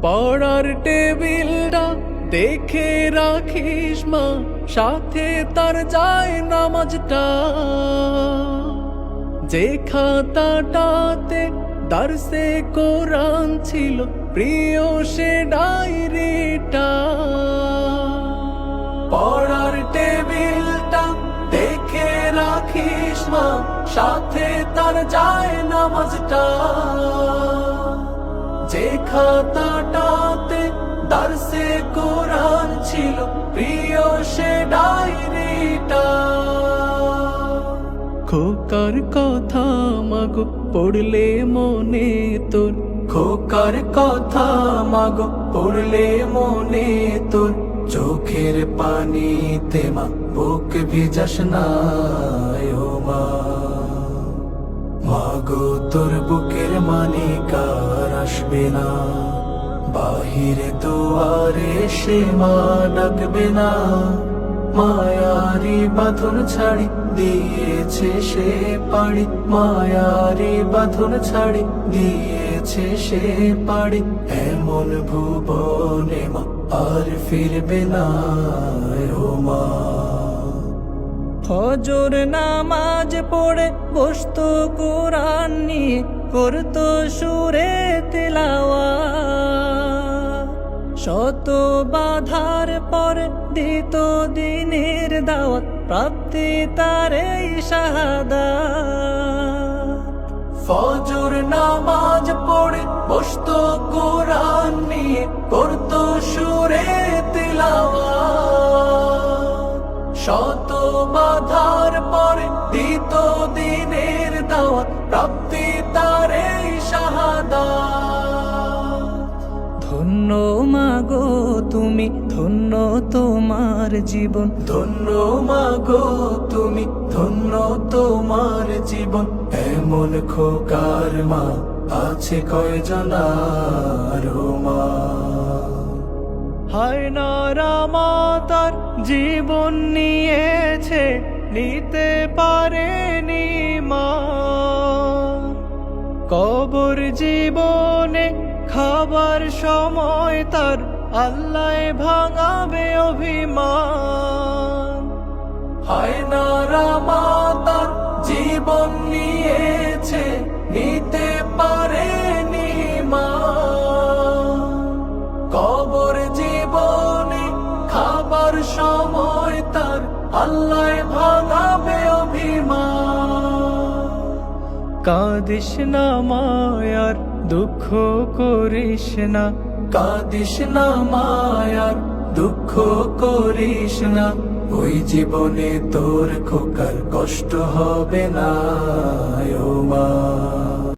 পড়ার টেবিলটা দেখে রাখিস মা, সাথে তার যায় নামাজটা। যে খাতাটাতে দারসে কোরআন ছিল, প্রিয় সে ডায়েরিটা। পড়ার টেবিলটা দেখে রাখিস মা, সাথে তার যায় নামাজটা। যে খাতাটাতে দারসে কোরআন ছিল, প্রিয় সে ডায়েরিটা। খোকার কথা মাগো পড়লে মনে তোর, খোকার কথা মাগো পড়লে মনে তোর। চোখের পানিতে মা বুক ভিজাস না ও মা। মাগো তোর বুকের মানি কার আসবে না, বাহিরে দুয়ারে সে মা ডাকবে না। মায়ারি বাঁধন ছাড়ি দিয়েছে সে পাড়ি, মায়ারি বাঁধন ছাড়ি দিয়েছে সে পাড়ি। এমন ভুবনে মা আর ফিরবে না ও মা। ফজর নামাজ পড়ে বসতো কোরআন নিয়ে, করতো সুরে তিলাওয়াত। শত বাধার পরে দিত দিনের দাওয়াত, প্রাপ্তি তার এই শাহাদাত। ফজর নামাজ পড়ে বসতো কোরআন নিয়ে, করতো সুরে তিলাওয়াত। শত বাধার পরে দিত দিনের দাওয়াত, প্রাপ্তি তার এই শাহাদাত। ধন্য মাগো তুমি, ধন্য তোমার জীবন। ধন্য মাগো তুমি, ধন্য তোমার জীবন। এমন খোকার মা আছে কয়জন আর মা। হায় নারা মা তার জীবন নিয়েছে, নিতে পারেনি মা। কবর জীবনে খাবার সময় তার আল্লাহ ভাঙাবে অভিমান। হায় নারা মা তার জীবন নিয়েছে, নিতে পারেনি মা। কবর জীবনে খাবার সময় তার আল্লাহ ভাঙাবে অভিমান। কাঁদিস না মায়ার দুঃখ করিস না, কাঁদিস না মায়ার দুঃখ করিস না। ওই জীবনে তোর খোকার কষ্ট হবে না ও মা।